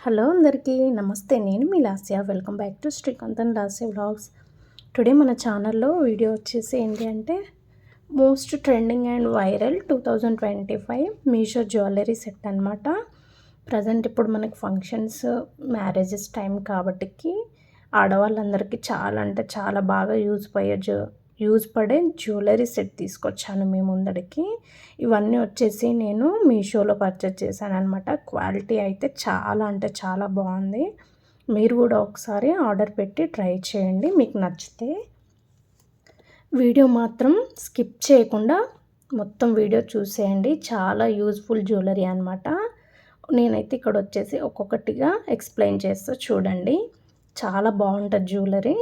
Hello అందరికీ నమస్తే. నేను మీ Lasya. Welcome back to Srikanth and Lasya vlogs. Today మన ఛానల్లో వీడియో వచ్చేసి ఏంటి అంటే most trending and viral 2025 Meesho jewellery set అనమాట. ప్రజెంట్ ఇప్పుడు మనకి ఫంక్షన్స్, మ్యారేజెస్ టైం కాబట్టికి ఆడవాళ్ళందరికీ చాలా అంటే చాలా బాగా యూజ్ పడే జ్యువెలరీ సెట్ తీసుకొచ్చాను మీ ముందడికి. ఇవన్నీ వచ్చేసి నేను మీషోలో పర్చేస్ చేశాను అనమాట. క్వాలిటీ అయితే చాలా అంటే చాలా బాగుంది. మీరు కూడా ఒకసారి ఆర్డర్ పెట్టి ట్రై చేయండి. మీకు నచ్చితే వీడియో మాత్రం స్కిప్ చేయకుండా మొత్తం వీడియో చూసేయండి. చాలా యూజ్ఫుల్ జ్యువెలరీ అనమాట. నేనైతే ఇక్కడ వచ్చేసి ఒక్కొక్కటిగా ఎక్స్ప్లెయిన్ చేస్తూ చూడండి. చాలా బాగుంటుంది జ్యువెలరీ.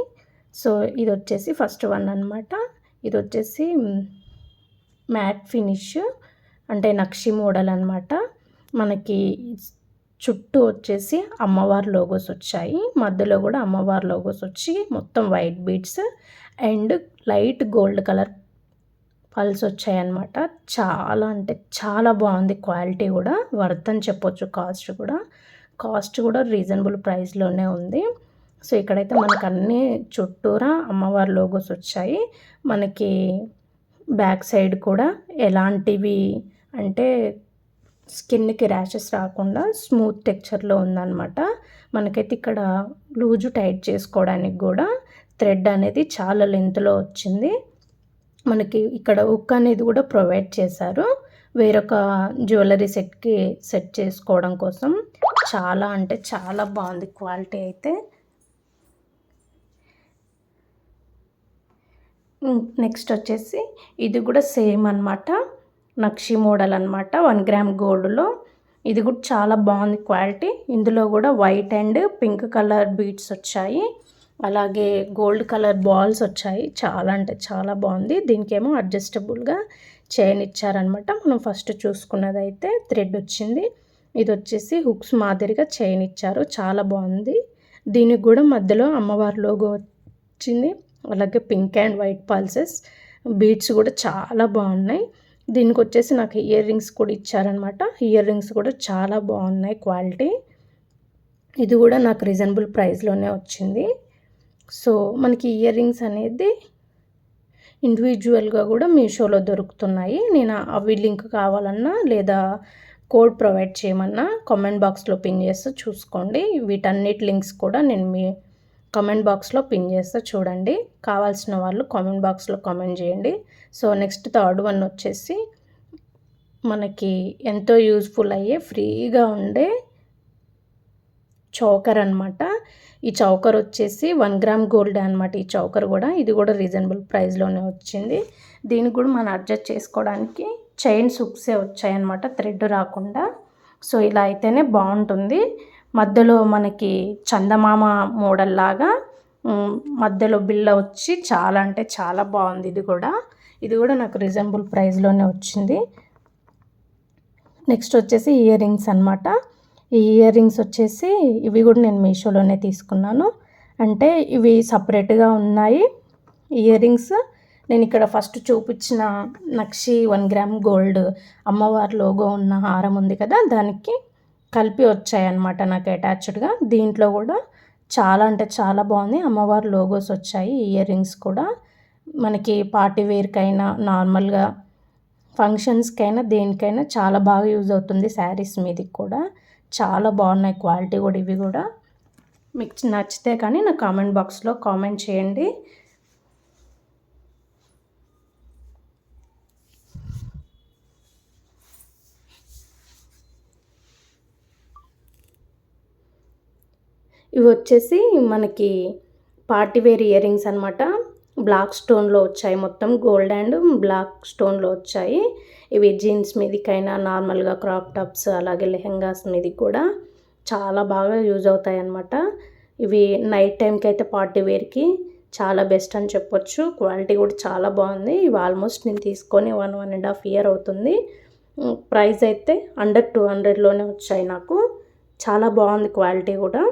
సో ఇది వచ్చేసి ఫస్ట్ వన్ అనమాట. ఇది వచ్చేసి మ్యాట్ ఫినిష్ అంటే నక్షి మోడల్ అనమాట. మనకి చుట్టూ వచ్చేసి అమ్మవారి లోగోస్ వచ్చాయి, మధ్యలో కూడా అమ్మవారి లోగోస్ వచ్చి మొత్తం white beads and light gold colour pulse వచ్చాయన్నమాట. చాలా అంటే చాలా బాగుంది. క్వాలిటీ కూడా వర్త్ అని చెప్పొచ్చు. కాస్ట్ కూడా రీజనబుల్ ప్రైస్లోనే ఉంది. సో ఇక్కడైతే మనకు అన్నీ చుట్టూరా అమ్మవారి లోగోస్ వచ్చాయి. మనకి బ్యాక్ సైడ్ కూడా ఎలాంటివి అంటే స్కిన్కి ర్యాషెస్ రాకుండా స్మూత్ టెక్చర్లో ఉందన్నమాట. మనకైతే ఇక్కడ లూజు టైట్ చేసుకోవడానికి కూడా థ్రెడ్ అనేది చాలా లెంత్లో వచ్చింది. మనకి ఇక్కడ హుక్ అనేది కూడా ప్రొవైడ్ చేశారు వేరొక జ్యువెలరీ సెట్ చేసుకోవడం కోసం. చాలా అంటే చాలా బాగుంది క్వాలిటీ అయితే. నెక్స్ట్ వచ్చేసి ఇది కూడా సేమ్ అనమాట, నక్షి మోడల్ అనమాట. 1 గ్రామ్ గోల్డ్లో ఇది కూడా చాలా బాగుంది క్వాలిటీ. ఇందులో కూడా white and pink colour beads వచ్చాయి, అలాగే గోల్డ్ కలర్ బాల్స్ వచ్చాయి. చాలా అంటే చాలా బాగుంది. దీనికేమో అడ్జస్టబుల్గా చైన్ ఇచ్చారనమాట. మనం ఫస్ట్ చూసుకున్నదైతే థ్రెడ్ వచ్చింది. ఇది వచ్చేసి హుక్స్ మాదిరిగా చైన్ ఇచ్చారు. చాలా బాగుంది. దీనికి కూడా మధ్యలో అమ్మవారి లోగో వచ్చింది, అలాగే pink and white pulses beads కూడా చాలా బాగున్నాయి. దీనికి వచ్చేసి నాకు ఇయర్ రింగ్స్ కూడా ఇచ్చారనమాట. ఇయర్ రింగ్స్ కూడా చాలా బాగున్నాయి క్వాలిటీ. ఇది కూడా నాకు రీజనబుల్ ప్రైస్లోనే వచ్చింది. సో మనకి ఇయర్ రింగ్స్ అనేది ఇండివిజువల్గా కూడా మీషోలో దొరుకుతున్నాయి. నేను అవి లింక్ కావాలన్నా లేదా కోడ్ ప్రొవైడ్ చేయమన్నా కామెంట్ బాక్స్లో పిన్ చేస్తూ చూసుకోండి. వీటన్నిటి లింక్స్ కూడా నేను మీ కామెంట్ బాక్స్లో పిన్ చేస్తే చూడండి. కావాల్సిన వాళ్ళు కామెంట్ బాక్స్లో కామెంట్ చేయండి. సో నెక్స్ట్ థర్డ్ వన్ వచ్చేసి మనకి ఎంతో యూజ్ఫుల్ అయ్యే ఫ్రీగా ఉండే చౌకర్ అనమాట. ఈ చౌకర్ వచ్చేసి 1 గ్రామ్ గోల్డ్ అనమాట. ఈ చౌకర్ కూడా ఇది కూడా రీజనబుల్ ప్రైస్లోనే వచ్చింది. దీనికి కూడా మనం అడ్జస్ట్ చేసుకోవడానికి చైన్ హుక్సే వచ్చాయన్నమాట, థ్రెడ్ రాకుండా. సో ఇలా అయితేనే బాగుంటుంది. మధ్యలో మనకి చందమామ మోడల్ లాగా మధ్యలో బిళ్ళ వచ్చి చాలా అంటే చాలా బాగుంది. ఇది కూడా నాకు రీజనబుల్ ప్రైస్లోనే వచ్చింది. నెక్స్ట్ వచ్చేసి ఇయర్ రింగ్స్ అనమాట. ఈ ఇయర్ రింగ్స్ వచ్చేసి ఇవి కూడా నేను మీషోలోనే తీసుకున్నాను. అంటే ఇవి సపరేట్గా ఉన్నాయి ఇయర్ రింగ్స్. నేను ఇక్కడ ఫస్ట్ చూపించిన నక్షి 1 గ్రామ్ గోల్డ్ అమ్మవారి లోగో ఉన్న హారం ఉంది కదా, దానికి కలిపి వచ్చాయన్నమాట నాకు అటాచ్డ్గా. దీంట్లో కూడా చాలా అంటే చాలా బాగుంది. అమ్మవారి లోగోస్ వచ్చాయి. ఇయర్ రింగ్స్ కూడా మనకి పార్టీ వేర్కైనా నార్మల్గా ఫంక్షన్స్కైనా దేనికైనా చాలా బాగా యూజ్ అవుతుంది. శారీస్ మీదకి కూడా చాలా బాగున్నాయి క్వాలిటీ కూడా. ఇవి కూడా మీకు నచ్చితే కానీ నా కామెంట్ బాక్స్లో కామెంట్ చేయండి. ఇవి వచ్చేసి మనకి పార్టీవేర్ ఇయర్ రింగ్స్ అనమాట. బ్లాక్ స్టోన్లో వచ్చాయి, మొత్తం గోల్డ్ అండ్ బ్లాక్ స్టోన్లో వచ్చాయి. ఇవి జీన్స్ మీదకైనా నార్మల్గా క్రాప్ టాప్స్ అలాగే లెహెంగాస్ మీదకి కూడా చాలా బాగా యూజ్ అవుతాయి అన్నమాట. ఇవి నైట్ టైంకి అయితే పార్టీ వేర్కి చాలా బెస్ట్ అని చెప్పొచ్చు. క్వాలిటీ కూడా చాలా బాగుంది. ఇవి ఆల్మోస్ట్ నేను తీసుకొని 1.5 ఇయర్ అవుతుంది. ప్రైస్ అయితే అండర్ 200లోనే వచ్చాయి నాకు. చాలా బాగుంది క్వాలిటీ కూడా.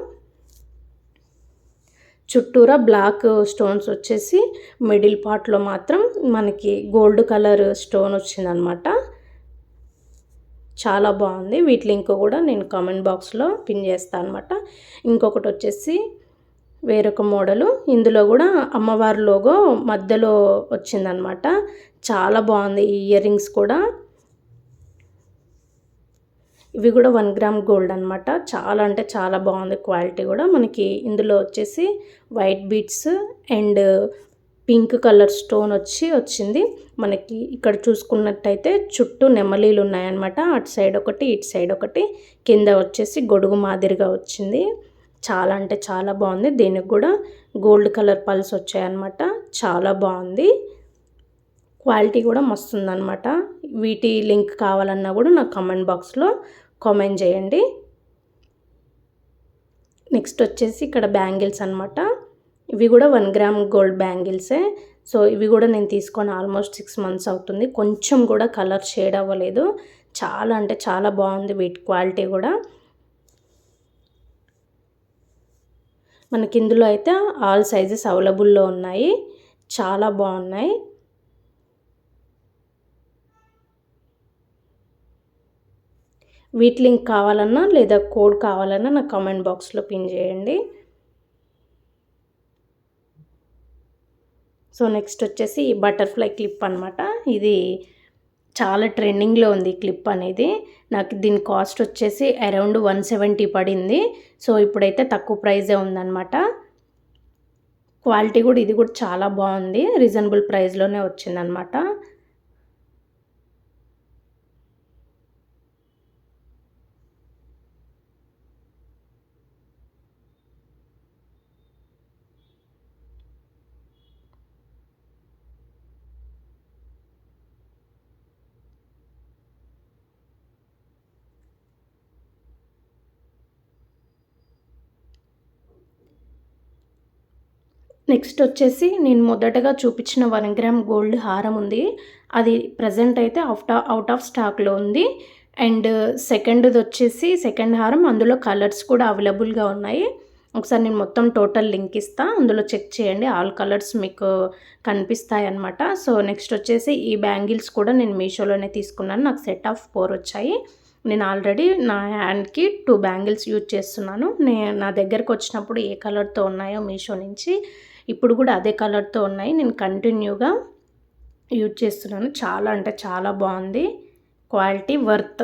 చుట్టూరా బ్లాక్ స్టోన్స్ వచ్చేసి మిడిల్ పార్ట్లో మాత్రం మనకి గోల్డ్ కలర్ స్టోన్ వచ్చిందనమాట. చాలా బాగుంది. వీటి లింక్ కూడా నేను కామెంట్ బాక్స్లో పిన్ చేస్తాను అనమాట. ఇంకొకటి వచ్చేసి వేరొక మోడలు, ఇందులో కూడా అమ్మవారి లోగో మధ్యలో వచ్చిందనమాట. చాలా బాగుంది ఈ ఇయర్ రింగ్స్ కూడా. ఇవి కూడా 1 గ్రామ్ గోల్డ్ అనమాట. చాలా అంటే చాలా బాగుంది క్వాలిటీ కూడా. మనకి ఇందులో వచ్చేసి white beads and pink colour stone వచ్చింది. మనకి ఇక్కడ చూసుకున్నట్టయితే చుట్టూ నెమలీలు ఉన్నాయన్నమాట. అటు సైడ్ ఒకటి, ఇటు సైడ్ ఒకటి, కింద వచ్చేసి గొడుగు మాదిరిగా వచ్చింది. చాలా అంటే చాలా బాగుంది. దీనికి కూడా గోల్డ్ కలర్ పల్స్ వచ్చాయన్నమాట. చాలా బాగుంది. క్వాలిటీ కూడా మస్తు ఉందన్నమాట. వీటి లింక్ కావాలన్నా కూడా నాకు కామెంట్ బాక్స్లో కామెంట్ చేయండి. నెక్స్ట్ వచ్చేసి ఇక్కడ బ్యాంగిల్స్ అనమాట. ఇవి కూడా 1 గ్రామ్ గోల్డ్ బ్యాంగిల్సే. సో ఇవి కూడా నేను తీసుకొని ఆల్మోస్ట్ 6 మంత్స్ అవుతుంది. కొంచెం కూడా కలర్ షేడ్ అవ్వలేదు. చాలా అంటే చాలా బాగుంది వీటి క్వాలిటీ కూడా. మనకి ఇందులో అయితే ఆల్ సైజెస్ అవైలబుల్లో ఉన్నాయి. చాలా బాగున్నాయి. వీటి లింక్ కావాలన్నా లేదా కోడ్ కావాలన్నా నాకు కామెంట్ బాక్స్లో పిన్ చేయండి. సో నెక్స్ట్ వచ్చేసి ఈ బటర్ఫ్లై క్లిప్ అనమాట. ఇది చాలా ట్రెండింగ్లో ఉంది ఈ క్లిప్ అనేది. నాకు దీని కాస్ట్ వచ్చేసి అరౌండ్ 170 పడింది. సో ఇప్పుడైతే తక్కువ ప్రైజే ఉందన్నమాట. క్వాలిటీ కూడా ఇది కూడా చాలా బాగుంది. రీజనబుల్ ప్రైస్లోనే వచ్చిందనమాట. నెక్స్ట్ వచ్చేసి నేను మొదటగా చూపించిన 1 గ్రామ్ గోల్డ్ హారం ఉంది. అది ప్రజెంట్ అయితే అవుట్ ఆఫ్ స్టాక్లో ఉంది. అండ్ సెకండ్ది వచ్చేసి సెకండ్ హారం, అందులో కలర్స్ కూడా అవైలబుల్గా ఉన్నాయి. ఒకసారి నేను మొత్తం టోటల్ లింక్ ఇస్తాను, అందులో చెక్ చేయండి. ఆల్ కలర్స్ మీకు కనిపిస్తాయి అన్నమాట. సో నెక్స్ట్ వచ్చేసి ఈ బ్యాంగిల్స్ కూడా నేను మీషోలోనే తీసుకున్నాను. నాకు సెట్ ఆఫ్ 4 వచ్చాయి. నేను ఆల్రెడీ నా హ్యాండ్కి 2 బ్యాంగిల్స్ యూజ్ చేస్తున్నాను. నా దగ్గరకు వచ్చినప్పుడు ఏ కలర్తో ఉన్నాయో మీషో నుంచి ఇప్పుడు కూడా అదే కలర్తో ఉన్నాయి. నేను కంటిన్యూగా యూజ్ చేస్తున్నాను. చాలా అంటే చాలా బాగుంది. Quality worth.